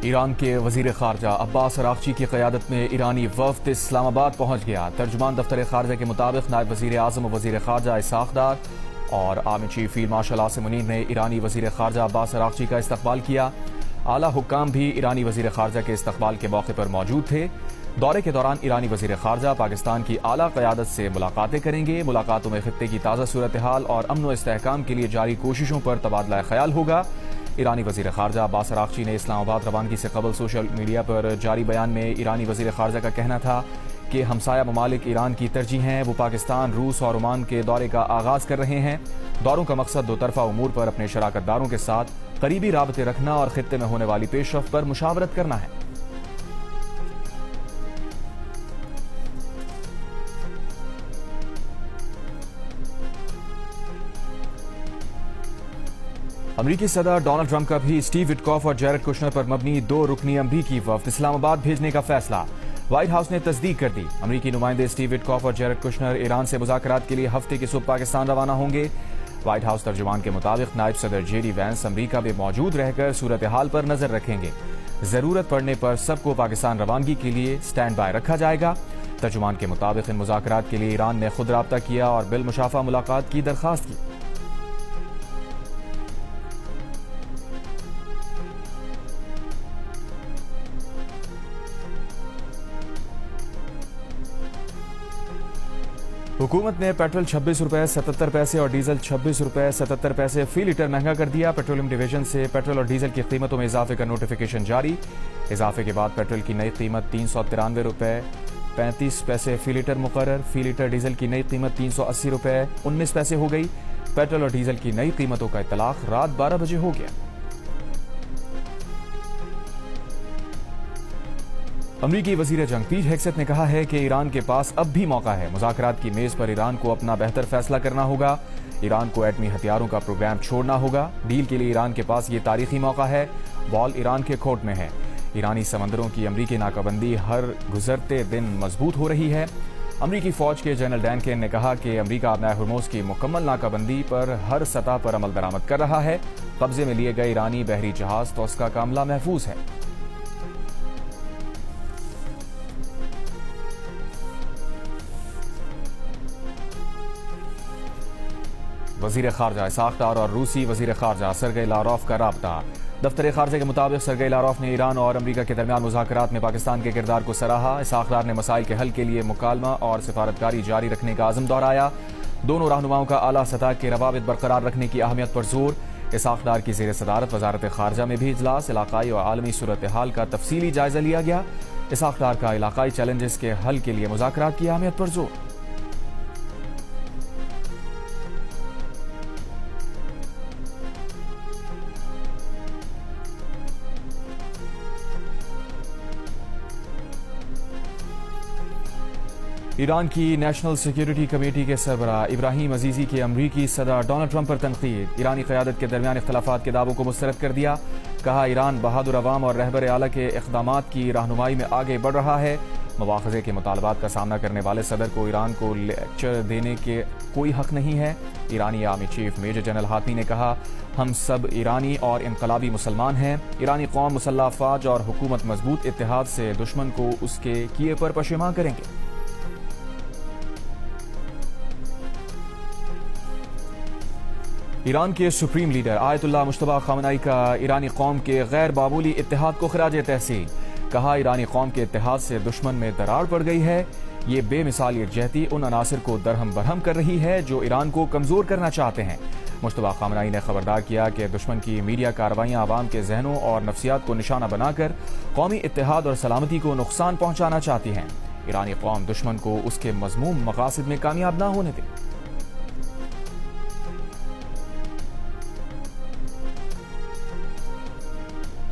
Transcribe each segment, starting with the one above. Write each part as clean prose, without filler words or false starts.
ایران کے وزیر خارجہ عباس اراغچی کی قیادت میں ایرانی وفد اسلام آباد پہنچ گیا۔ ترجمان دفتر خارجہ کے مطابق نائب وزیر اعظم و وزیر خارجہ اسحاق ڈار اور army chief field marshal Asim Munir نے ایرانی وزیر خارجہ عباس اراغچی کا استقبال کیا۔ اعلیٰ حکام بھی ایرانی وزیر خارجہ کے استقبال کے موقع پر موجود تھے۔ دورے کے دوران ایرانی وزیر خارجہ پاکستان کی اعلیٰ قیادت سے ملاقاتیں کریں گے۔ ملاقاتوں میں خطے کی تازہ صورتحال اور امن و استحکام کے لیے جاری کوششوں پر تبادلہ خیال ہوگا۔ ایرانی وزیر خارجہ عباس اراغچی نے اسلام آباد روانگی سے قبل سوشل میڈیا پر جاری بیان میں ایرانی وزیر خارجہ کا کہنا تھا کہ ہمسایہ ممالک ایران کی ترجیح ہیں۔ وہ پاکستان، روس اور عمان کے دورے کا آغاز کر رہے ہیں۔ دوروں کا مقصد دو طرفہ امور پر اپنے شراکت داروں کے ساتھ قریبی رابطے رکھنا اور خطے میں ہونے والی پیش رفت پر مشاورت کرنا ہے۔ امریکی صدر ڈونلڈ ٹرمپ کا بھی اسٹیو وٹکوف اور جیرڈ کشنر پر مبنی 2 رکنی امریکی وفد اسلام آباد بھیجنے کا فیصلہ وائٹ ہاؤس نے تصدیق کر دی۔ امریکی نمائندے اسٹیو وٹکوف اور جیرڈ کشنر ایران سے مذاکرات کے لیے ہفتے کی صبح پاکستان روانہ ہوں گے۔ وائٹ ہاؤس ترجمان کے مطابق نائب صدر جے ڈی وینس امریکہ میں موجود رہ کر صورتحال پر نظر رکھیں گے۔ ضرورت پڑنے پر سب کو پاکستان روانگی کے لیے سٹینڈ بائی رکھا جائے گا۔ ترجمان کے مطابق ان مذاکرات کے لیے ایران نے خود رابطہ کیا اور بالمشافہ ملاقات کی درخواست کی۔ حکومت نے پیٹرول 26 روپے 77 پیسے اور ڈیزل 26 روپے 77 پیسے فی لیٹر مہنگا کر دیا۔ پیٹرولیم ڈویژن سے پیٹرول اور ڈیزل کی قیمتوں میں اضافے کا نوٹیفیکیشن جاری۔ اضافے کے بعد پیٹرول کی نئی قیمت 393 روپے 35 پیسے فی لیٹر مقرر۔ فی لیٹر ڈیزل کی نئی قیمت 380 روپے 19 پیسے ہو گئی۔ پیٹرول اور ڈیزل کی نئی قیمتوں کا اطلاق رات 12 بجے ہو گیا۔ امریکی وزیر جنگ پیٹ ہیگسیت نے کہا ہے کہ ایران کے پاس اب بھی موقع ہے۔ مذاکرات کی میز پر ایران کو اپنا بہتر فیصلہ کرنا ہوگا۔ ایران کو ایٹمی ہتھیاروں کا پروگرام چھوڑنا ہوگا۔ ڈیل کے لیے ایران کے پاس یہ تاریخی موقع ہے۔ بال ایران کے کورٹ میں ہے۔ ایرانی سمندروں کی امریکی ناکہ بندی ہر گزرتے دن مضبوط ہو رہی ہے۔ امریکی فوج کے جنرل ڈین کین نے کہا کہ امریکہ اپنا ہرموز کی مکمل ناکہ بندی پر ہر سطح پر عمل درآمد کر رہا ہے۔ قبضے میں لیے گئے ایرانی بحری جہاز توسکا کا عملہ محفوظ ہے۔ وزیر خارجہ اسحاق ڈار اور روسی وزیر خارجہ سرگئی لاروف کا رابطہ۔ دفتر خارجہ کے مطابق سرگئی لاروف نے ایران اور امریکہ کے درمیان مذاکرات میں پاکستان کے کردار کو سراہا۔ اسحاق ڈار نے مسائل کے حل کے لیے مکالمہ اور سفارتکاری جاری رکھنے کا عزم دہرایا۔ دونوں رہنماؤں کا اعلیٰ سطح کے روابط برقرار رکھنے کی اہمیت پر زور۔ اسحاق ڈار کی زیر صدارت وزارت خارجہ میں بھی اجلاس علاقائی اور عالمی صورتحال کا تفصیلی جائزہ لیا گیا۔ اسحاق ڈار کا علاقائی چیلنجز کے حل کے لیے مذاکرات کی اہمیت پر زور۔ ایران کی نیشنل سیکیورٹی کمیٹی کے سربراہ ابراہیم عزیزی کی امریکی صدر ڈونلڈ ٹرمپ پر تنقید۔ ایرانی قیادت کے درمیان اختلافات کے دعووں کو مسترد کر دیا۔ کہا ایران بہادر عوام اور رہبر اعلیٰ کے اقدامات کی رہنمائی میں آگے بڑھ رہا ہے۔ مواخذے کے مطالبات کا سامنا کرنے والے صدر کو ایران کو لیکچر دینے کے کوئی حق نہیں ہے۔ ایرانی آرمی چیف میجر جنرل ہاتمی نے کہا ہم سب ایرانی اور انقلابی مسلمان ہیں۔ ایرانی قوم، مسلح افواج اور حکومت مضبوط اتحاد سے دشمن کو اس کے کیے پر پشیمان کریں گے۔ ایران کے سپریم لیڈر آیت اللہ مجتبی خامنئی کا ایرانی قوم کے غیر معمولی اتحاد کو خراج تحسین۔ کہا ایرانی قوم کے اتحاد سے دشمن میں دراڑ پڑ گئی ہے۔ یہ بے مثال یکجہتی ان عناصر کو درہم برہم کر رہی ہے جو ایران کو کمزور کرنا چاہتے ہیں۔ مجتبی خامنئی نے خبردار کیا کہ دشمن کی میڈیا کارروائیاں عوام کے ذہنوں اور نفسیات کو نشانہ بنا کر قومی اتحاد اور سلامتی کو نقصان پہنچانا چاہتی ہیں۔ ایرانی قوم دشمن کو اس کے مذموم مقاصد میں کامیاب نہ ہونے دے۔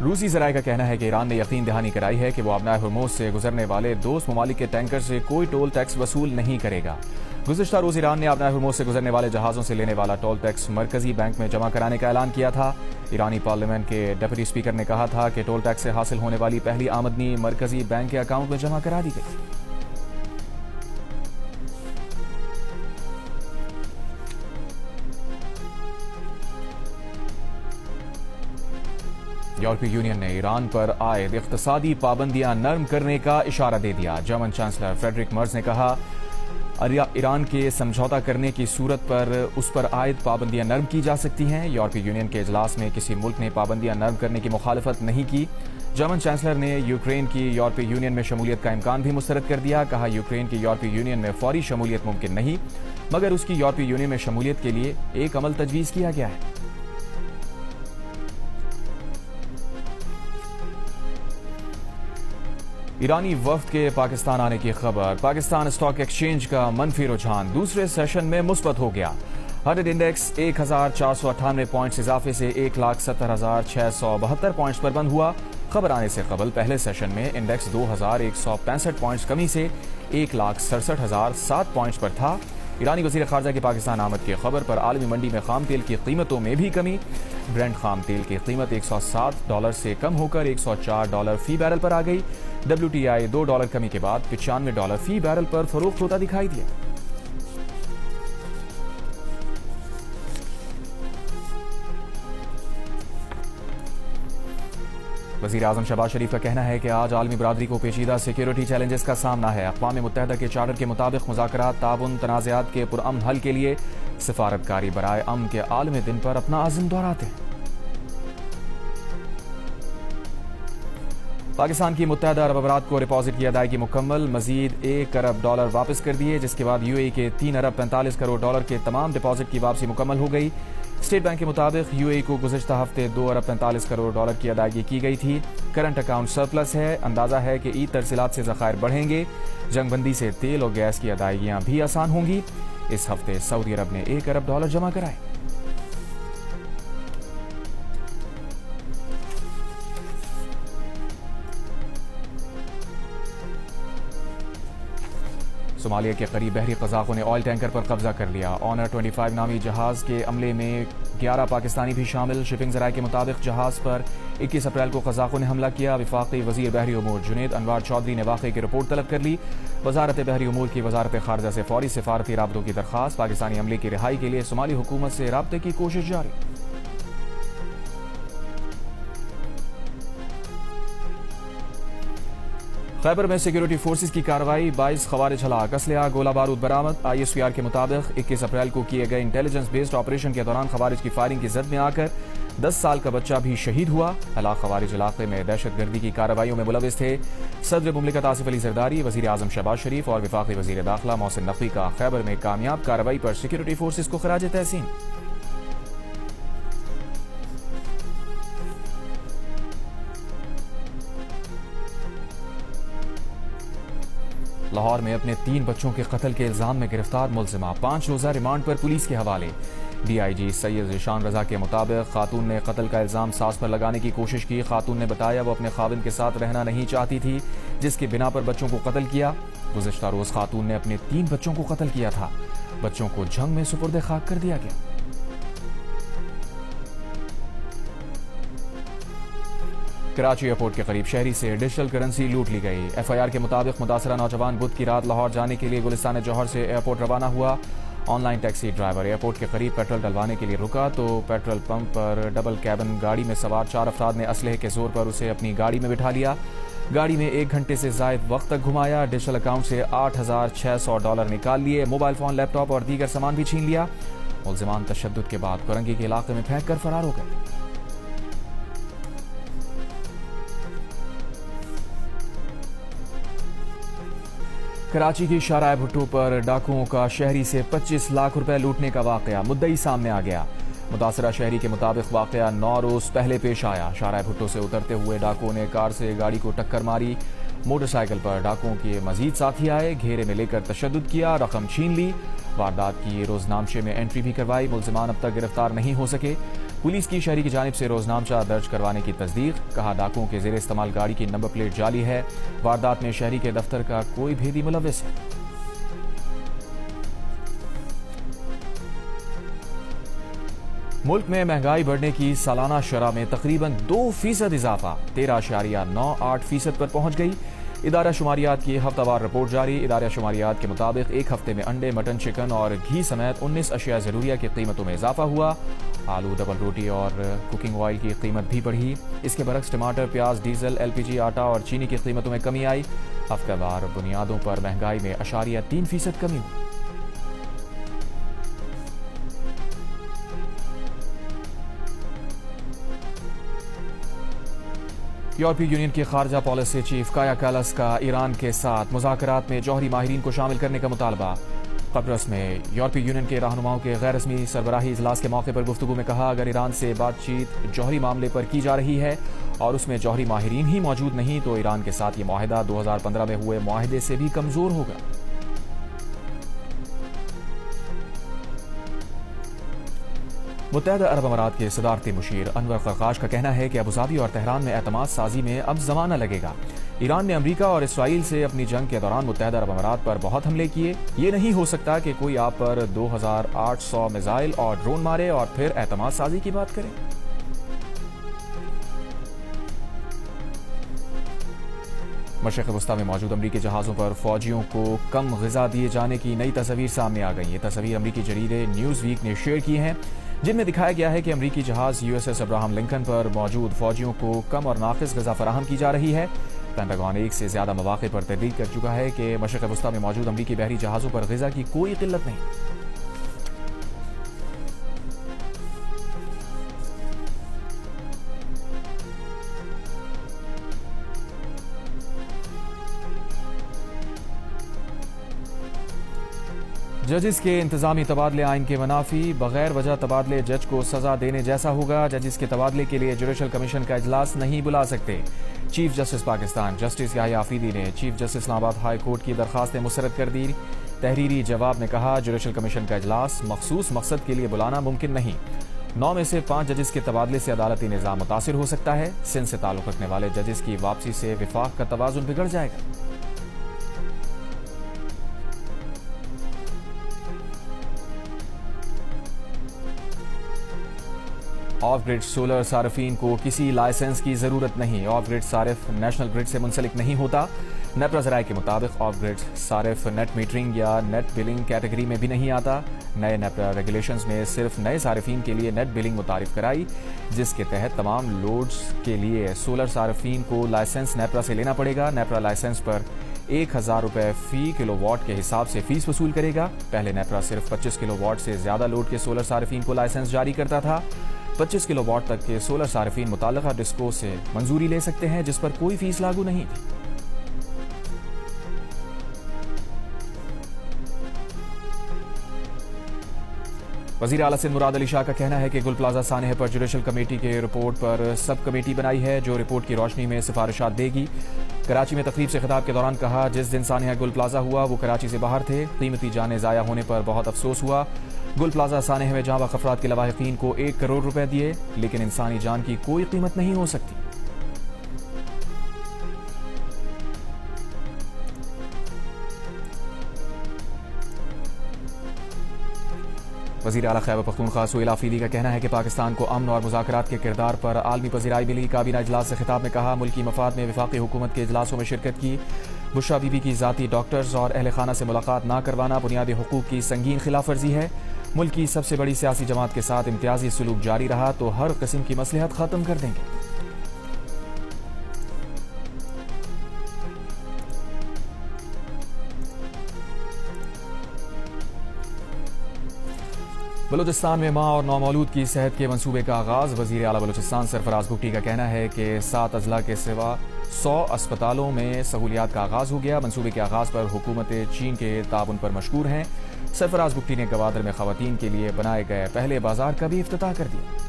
روسی ذرائع کا کہنا ہے کہ ایران نے یقین دہانی کرائی ہے کہ وہ آبنائے ہرموز سے گزرنے والے دوست ممالک کے ٹینکر سے کوئی ٹول ٹیکس وصول نہیں کرے گا۔ گزشتہ روز ایران نے آبنائے ہرموز سے گزرنے والے جہازوں سے لینے والا ٹول ٹیکس مرکزی بینک میں جمع کرانے کا اعلان کیا تھا۔ ایرانی پارلیمنٹ کے ڈپٹی اسپیکر نے کہا تھا کہ ٹول ٹیکس سے حاصل ہونے والی پہلی آمدنی مرکزی بینک کے اکاؤنٹ میں جمع کرا دی گئی۔ یورپی یونین نے ایران پر عائد اقتصادی پابندیاں نرم کرنے کا اشارہ دے دیا. جرمن چانسلر فریڈرک مرز نے کہا ایران کے سمجھوتہ کرنے کی صورت پر اس پر عائد پابندیاں نرم کی جا سکتی ہیں. یورپی یونین کے اجلاس میں کسی ملک نے پابندیاں نرم کرنے کی مخالفت نہیں کی. جرمن چانسلر نے یوکرین کی یورپی یونین میں شمولیت کا امکان بھی مسترد کر دیا. کہا یوکرین کی یورپی یونین میں فوری شمولیت ممکن نہیں مگر اس کی یورپی یونین میں شمولیت کے لیے ایک عمل تجویز کیا گیا ہے. ایرانی وفد کے پاکستان آنے کی خبر. پاکستان اسٹاک ایکسچینج کا منفی رجحان دوسرے سیشن میں مثبت ہو گیا. ہنڈریڈ انڈیکس 1498 پوائنٹس اضافے سے 1,70,672 پوائنٹس پر بند ہوا. خبر آنے سے قبل پہلے سیشن میں انڈیکس 2,165 پوائنٹس کمی سے 1,67,007 پوائنٹس پر تھا. ایرانی وزیر خارجہ کی پاکستان آمد کی خبر پر عالمی منڈی میں خام تیل کی قیمتوں میں بھی کمی. برنٹ خام تیل کی قیمت $107 سے کم ہو کر $104 فی بیرل پر آ گئی. WTI $2 کمی کے بعد $95 فی بیرل پر فروخت ہوتا دکھائی دیا. وزیر اعظم شہباز شریف کا کہنا ہے کہ آج عالمی برادری کو پیچیدہ سیکیورٹی چیلنجز کا سامنا ہے. اقوام متحدہ کے چارٹر کے مطابق مذاکرات تعاون تنازعات کے پرامن حل کے لیے سفارتکاری برائے امن کے عالمی دن پر اپنا عزم دہراتے ہیں. پاکستان کی متحدہ عرب امارات کو ڈپازٹ کی ادائیگی مکمل. مزید $1 ارب واپس کر دیے جس کے بعد UAE کے $3 ارب 45 کروڑ کے تمام ڈپازٹ کی واپسی مکمل ہو گئی. اسٹیٹ بینک کے مطابق UAE کو گزشتہ ہفتے $2 ارب 45 کروڑ کی ادائیگی کی گئی تھی. کرنٹ اکاؤنٹ سرپلس ہے. اندازہ ہے کہ عید ترسیلات سے ذخائر بڑھیں گے. جنگ بندی سے تیل اور گیس کی ادائیگیاں بھی آسان ہوں گی. اس ہفتے سعودی عرب نے $1 ارب جمع کرائے. صومالیہ کے قریب بحری قزاقوں نے آئل ٹینکر پر قبضہ کر لیا. آنر 25 نامی جہاز کے عملے میں 11 پاکستانی بھی شامل. شپنگ ذرائع کے مطابق جہاز پر 21 اپریل کو قزاقوں نے حملہ کیا. وفاقی وزیر بحری امور جنید انوار چودھری نے واقعے کی رپورٹ طلب کر لی. وزارت بحری امور کی وزارت خارجہ سے فوری سفارتی رابطوں کی درخواست. پاکستانی عملے کی رہائی کے لیے صومالی حکومت سے رابطے کی کوشش جاری. خیبر میں سیکیورٹی فورسز کی کارروائی. 22 خوارج ہلاک. اسلحہ گولہ بارود برآمد. ISPR کے مطابق 21 اپریل کو کیے گئے انٹیلیجنس بیسڈ آپریشن کے دوران خوارج کی فائرنگ کی زد میں آ کر 10 سال کا بچہ بھی شہید ہوا. ہلاک خوارج علاقے میں دہشت گردی کی کارروائیوں میں ملوث تھے. صدر مملکت آصف علی زرداری، وزیر اعظم شہباز شریف اور وفاقی وزیر داخلہ محسن نقوی کا خیبر میں کامیاب کارروائی پر سیکیورٹی فورسز کو خراج تحسین. لاہور میں اپنے 3 بچوں کے قتل کے الزام میں گرفتار ملزمہ 5 روزہ ریمانڈ پر پولیس کے حوالے. DIG سید ذیشان رضا کے مطابق خاتون نے قتل کا الزام ساس پر لگانے کی کوشش کی. خاتون نے بتایا وہ اپنے خاوند کے ساتھ رہنا نہیں چاہتی تھی جس کی بنا پر بچوں کو قتل کیا. گزشتہ روز خاتون نے اپنے 3 بچوں کو قتل کیا تھا. بچوں کو جنگ میں سپرد خاک کر دیا گیا. کراچی ایئرپورٹ کے قریب شہری سے ڈیجیٹل کرنسی لوٹ لی گئی. FIR کے مطابق متاثرہ نوجوان بدھ کی رات لاہور جانے کے لیے گلستان جوہر سے ایئرپورٹ روانہ ہوا. On line taxi driver airport کے قریب پیٹرول ڈلوانے کے لیے رکا تو پیٹرول پمپ پر ڈبل کیبن گاڑی میں سوار 4 افراد نے اسلحے کے زور پر اسے اپنی گاڑی میں بٹھا لیا. گاڑی میں 1 گھنٹے سے زائد وقت تک گھمایا. ڈیجیٹل اکاؤنٹ سے $8,600 نکال لیے. موبائل فون، لیپ ٹاپ اور دیگر سامان بھی چھین لیا. ملزمان تشدد کے بعد کرنگی کے علاقے میں پھینک کر فرار ہو گئے. کراچی کی شاہراہ بھٹو پر ڈاکوؤں کا شہری سے 25 لاکھ روپے لوٹنے کا واقعہ. مدعی سامنے آ گیا. متاثرہ شہری کے مطابق واقعہ 9 روز پہلے پیش آیا. شاہراہ بھٹو سے اترتے ہوئے ڈاکوؤں نے کار سے گاڑی کو ٹکر ماری. موٹر سائیکل پر ڈاکوؤں کے مزید ساتھی آئے. گھیرے میں لے کر تشدد کیا. رقم چھین لی. واردات کی روزنامچے میں انٹری بھی کروائی. ملزمان اب تک گرفتار نہیں ہو سکے. پولیس کی شہری کی جانب سے روزنامچہ درج کروانے کی تصدیق. کہا ڈاکوؤں کے زیر استعمال گاڑی کی نمبر پلیٹ جعلی ہے. واردات میں شہری کے دفتر کا کوئی بھیدی ملوث ہے. ملک میں مہنگائی بڑھنے کی سالانہ شرح میں تقریباً 2% اضافہ 13.98% پر پہنچ گئی. ادارہ شماریات کی ہفتہ وار رپورٹ جاری. ادارہ شماریات کے مطابق ایک ہفتے میں انڈے، مٹن، چکن اور گھی سمیت 19 اشیاء ضروریہ کی قیمتوں میں اضافہ ہوا. آلو، ڈبل روٹی اور کوکنگ آئل کی قیمت بھی بڑھی۔ اس کے برعکس ٹماٹر، پیاز، ڈیزل، LPG، آٹا اور چینی کی قیمتوں میں کمی آئی۔ ہفتہ وار بنیادوں پر مہنگائی میں 0.3% کمی ہوئی۔ یورپی یونین کی خارجہ پالیسی چیف کایا کالس کا ایران کے ساتھ مذاکرات میں جوہری ماہرین کو شامل کرنے کا مطالبہ۔ قبرص میں یورپی یونین کے رہنماؤں کے غیر رسمی سربراہی اجلاس کے موقع پر گفتگو میں کہا، اگر ایران سے بات چیت جوہری معاملے پر کی جا رہی ہے اور اس میں جوہری ماہرین ہی موجود نہیں تو ایران کے ساتھ یہ معاہدہ 2015 میں ہوئے معاہدے سے بھی کمزور ہوگا۔ متحدہ عرب امارات کے صدارتی مشیر انور قرقاش کا کہنا ہے کہ ابوظہبی اور تہران میں اعتماد سازی میں اب زمانہ لگے گا۔ ایران نے امریکہ اور اسرائیل سے اپنی جنگ کے دوران متحدہ عرب امارات پر بہت حملے کیے۔ یہ نہیں ہو سکتا کہ کوئی آپ پر 2800 میزائل اور ڈرون مارے اور پھر اعتماد سازی کی بات کرے۔ مشرق وسطی میں موجود امریکی جہازوں پر فوجیوں کو کم غذا دیے جانے کی نئی تصاویر سامنے آ گئی۔ یہ تصاویر امریکی جریدے نیوز ویک نے شیئر کی ہیں، جن میں دکھایا گیا ہے کہ امریکی جہاز USS ابراہم لنکن پر موجود فوجیوں کو کم اور ناقص غذا فراہم کی جا رہی ہے۔ پینٹاگون ایک سے زیادہ مواقع پر تردید کر چکا ہے کہ مشرق وسطی میں موجود امریکی بحری جہازوں پر غذا کی کوئی قلت نہیں۔ ججز کے انتظامی تبادلے آئین کے منافی، بغیر وجہ تبادلے جج کو سزا دینے جیسا ہوگا۔ ججز کے تبادلے کے لیے جوڈیشل کمیشن کا اجلاس نہیں بلا سکتے۔ چیف جسٹس پاکستان جسٹس یحییٰ آفریدی نے چیف جسٹس اسلام آباد ہائی کورٹ کی درخواستیں مسترد کر دی۔ تحریری جواب میں کہا، جوڈیشل کمیشن کا اجلاس مخصوص مقصد کے لیے بلانا ممکن نہیں۔ 9 میں سے 5 ججز کے تبادلے سے عدالتی نظام متاثر ہو سکتا ہے۔ سندھ سے تعلق رکھنے والے ججز کی واپسی سے وفاق کا توازن بگڑ جائے گا۔ آف گریڈ سولر صارفین کو کسی لائسنس کی ضرورت نہیں۔ آف گریڈ صارف نیشنل گریڈ سے منسلک نہیں ہوتا۔ نیپرا ذرائع کے مطابق آف گریڈ صارف نیٹ میٹرنگ یا نیٹ بلنگ کیٹیگری میں بھی نہیں آتا۔ نئے نیپرا ریگولیشنز میں صرف نئے صارفین کے لیے نیٹ بلنگ متعارف کرائی، جس کے تحت تمام لوڈز کے لیے سولر صارفین کو لائسنس نیپرا سے لینا پڑے گا۔ نیپرا لائسنس پر 1000 روپے فی کلو واٹ کے حساب سے فیس وصول کرے گا۔ پہلے نیپرا صرف 25 کلو واٹ سے زیادہ لوڈ کے سولر صارفین کو لائسنس جاری کرتا تھا۔ 25 کلو واٹ تک کے سولر صارفین متعلقہ ڈسکو سے منظوری لے سکتے ہیں، جس پر کوئی فیس لاگو نہیں تھی۔ وزیر اعلیٰ سندھ مراد علی شاہ کا کہنا ہے کہ گل پلازہ سانحہ پر جوڈیشل کمیٹی کے رپورٹ پر سب کمیٹی بنائی ہے، جو رپورٹ کی روشنی میں سفارشات دے گی۔ کراچی میں تقریب سے خطاب کے دوران کہا، جس دن سانحہ گل پلازہ ہوا وہ کراچی سے باہر تھے، قیمتی جانیں ضائع ہونے پر بہت افسوس ہوا۔ گل پلازہ سانحہ میں جاں بحق افراد کے لواحقین کو 1 کروڑ روپے دیے، لیکن انسانی جان کی کوئی قیمت نہیں ہو سکتی۔ وزیر اعلیٰ خیبر پختونخوا سہیل آفریدی کا کہنا ہے کہ پاکستان کو امن اور مذاکرات کے کردار پر عالمی پذیرائی ملی۔ کابینہ اجلاس سے خطاب میں کہا، ملکی مفاد میں وفاقی حکومت کے اجلاسوں میں شرکت کی۔ بشرا بی بی کی ذاتی ڈاکٹرز اور اہل خانہ سے ملاقات نہ کروانا بنیادی حقوق کی سنگین خلاف ورزی ہے۔ ملک کی سب سے بڑی سیاسی جماعت کے ساتھ امتیازی سلوک جاری رہا تو ہر قسم کی مصلحت ختم کر دیں گے۔ بلوچستان میں ماں اور نومولود کی صحت کے منصوبے کا آغاز۔ وزیر اعلیٰ بلوچستان سرفراز بھٹی کا کہنا ہے کہ 7 اضلاع کے سوا 100 اسپتالوں میں سہولیات کا آغاز ہو گیا۔ منصوبے کے آغاز پر حکومت چین کے تعاون پر مشکور ہیں۔ سرفراز بھٹی نے گوادر میں خواتین کے لیے بنائے گئے پہلے بازار کا بھی افتتاح کر دیا۔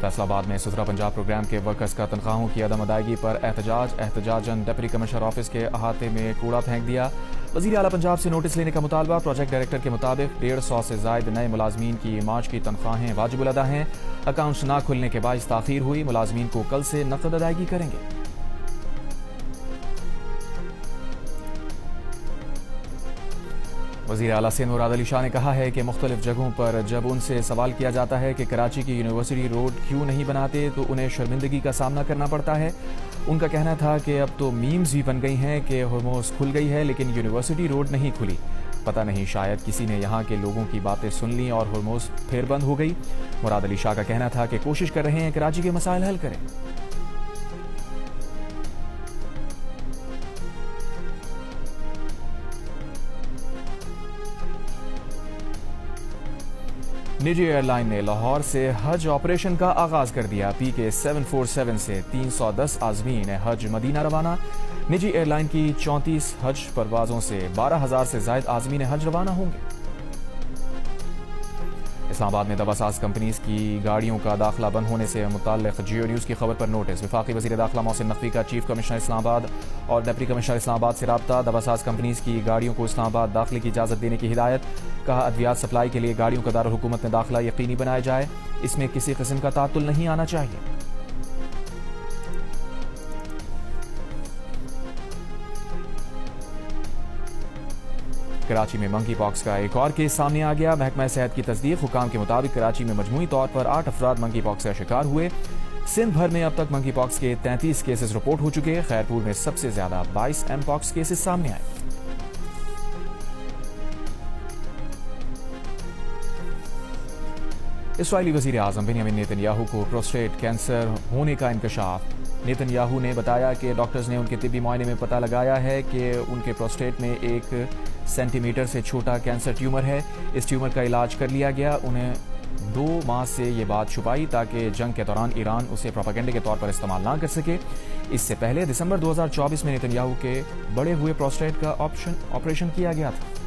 فیصل آباد میں ستھرا پنجاب پروگرام کے ورکرز کا تنخواہوں کی عدم ادائیگی پر احتجاجاً ڈپٹی کمشنر آفس کے احاطے میں کوڑا پھینک دیا۔ وزیر اعلیٰ پنجاب سے نوٹس لینے کا مطالبہ۔ پروجیکٹ ڈائریکٹر کے مطابق 150 سے زائد نئے ملازمین کی مارچ کی تنخواہیں واجب الادا ہیں۔ اکاؤنٹس نہ کھلنے کے باعث تاخیر ہوئی۔ ملازمین کو کل سے نقد ادائیگی کریں گے۔ وزیر اعلیٰ سندھ مراد علی شاہ نے کہا ہے کہ مختلف جگہوں پر جب ان سے سوال کیا جاتا ہے کہ کراچی کی یونیورسٹی روڈ کیوں نہیں بناتے تو انہیں شرمندگی کا سامنا کرنا پڑتا ہے۔ ان کا کہنا تھا کہ اب تو میمز بھی بن گئی ہیں کہ ہرموز کھل گئی ہے لیکن یونیورسٹی روڈ نہیں کھلی۔ پتہ نہیں شاید کسی نے یہاں کے لوگوں کی باتیں سن لیں اور ہرموز پھر بند ہو گئی۔ مراد علی شاہ کا کہنا تھا کہ کوشش کر رہے ہیں کراچی کے مسائل حل کریں۔ نجی ایئر لائن نے لاہور سے حج آپریشن کا آغاز کر دیا۔ پی کے 747 سے 310 عازمین حج مدینہ روانہ۔ نجی ایئر لائن کی 34 حج پروازوں سے 12,000 سے زائد عازمین حج روانہ ہوں گے۔ اسلام آباد میں دواساز کمپنیز کی گاڑیوں کا داخلہ بند ہونے سے متعلق جیو نیوز کی خبر پر نوٹس۔ وفاقی وزیر داخلہ محسن نقوی کا چیف کمشنر اسلام آباد اور ڈپٹی کمشنر اسلام آباد سے رابطہ۔ دواساز کمپنیز کی گاڑیوں کو اسلام آباد داخلے کی اجازت دینے کی ہدایت۔ کہا ادویات سپلائی کے لیے گاڑیوں کا دارالحکومت میں داخلہ یقینی بنایا جائے، اس میں کسی قسم کا تعطل نہیں آنا چاہیے۔ کراچی میں منکی پاکس کا ایک اور کیس سامنے آ گیا۔ محکمہ صحت کی تصدیق، حکام کے مطابق کراچی میں مجموعی طور پر 8 افراد منکی پاکس کا شکار ہوئے۔ سندھ بھر میں اب تک منکی پاکس کے 33 کیسز رپورٹ ہو چکے۔ خیرپور میں سب سے زیادہ 22 ایم پاکس کیسز سامنے آئے۔ اسرائیلی وزیر اعظم بنیامین نیتن یاہو کو پروسٹیٹ کینسر ہونے کا انکشاف۔ نیتن یاہو نے بتایا کہ ڈاکٹرز نے ان کے طبی معائنے میں پتہ لگایا ہے کہ ان کے پروسٹیٹ میں 1 سینٹی میٹر سے چھوٹا کینسر ٹیومر ہے۔ اس ٹیومر کا علاج کر لیا گیا۔ انہیں 2 ماہ سے یہ بات چھپائی تاکہ جنگ کے دوران ایران اسے پروپیگنڈے کے طور پر استعمال نہ کر سکے۔ اس سے پہلے دسمبر 2024 میں نیتن یاہو کے بڑے ہوئے پروسٹیٹ کا آپریشن کیا گیا تھا۔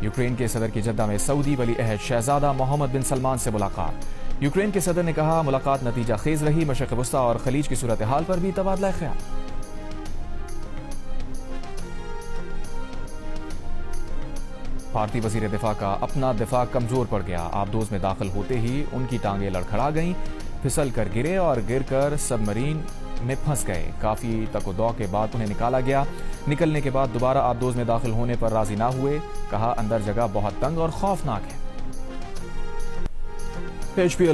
یوکرین کے صدر کی جدہ میں سعودی ولی عہد شہزادہ محمد بن سلمان سے ملاقات۔ یوکرین کے صدر نے کہا ملاقات نتیجہ خیز رہی، مشرق وسطی اور خلیج کی صورتحال پر بھی تبادلہ خیال۔ بھارتی وزیر دفاع کا اپنا دفاع کمزور پڑ گیا۔ آبدوز میں داخل ہوتے ہی ان کی ٹانگیں لڑکھڑا گئیں، پھسل کر گرے اور گر کر سب مرین میں پھنس گئے۔ کافی تک و دو کے بعد انہیں نکالا گیا۔ نکلنے کے بعد دوبارہ آبدوز میں داخل ہونے پر راضی نہ ہوئے۔ کہا اندر جگہ بہت تنگ اور خوفناک ہے۔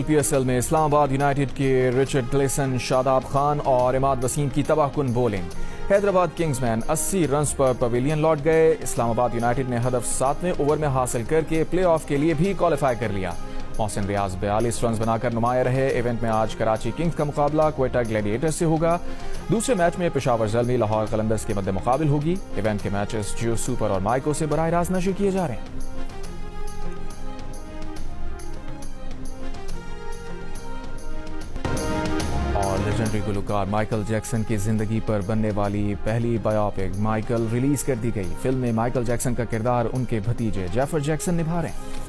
PSL میں اسلام آباد یونائیٹڈ کے رچرڈ گلیسن، شاداب خان اور عماد وسیم کی تباہ کن بولنگ۔ حیدرآباد کنگز مین 80 رنز پر پویلین لوٹ گئے۔ اسلام آباد یونائیٹڈ نے ہدف 7ویں اوور میں حاصل کر کے پلے آف کے لیے بھی کوالیفائی کر لیا۔ محسن ریاض 42 رنز بنا کر نمایاں رہے۔ ایونٹ میں آج کراچی کنگز کا مقابلہ کوئٹہ گلیڈیٹر سے ہوگا۔ دوسرے میچ میں پشاور زلمی لاہور قلندرز کے مد مقابل ہوگی۔ ایونٹ کے میچز جیو سپر اور مائیکو سے براہ راست نشر کیے جا رہے ہیں۔ اور لیجنڈری گلوکار مائیکل جیکسن کی زندگی پر بننے والی پہلی بایوپک مائیکل ریلیز کر دی گئی۔ فلم میں مائیکل جیکسن کا کردار ان کے بھتیجے جیفر جیکسن نبھا رہے ہیں۔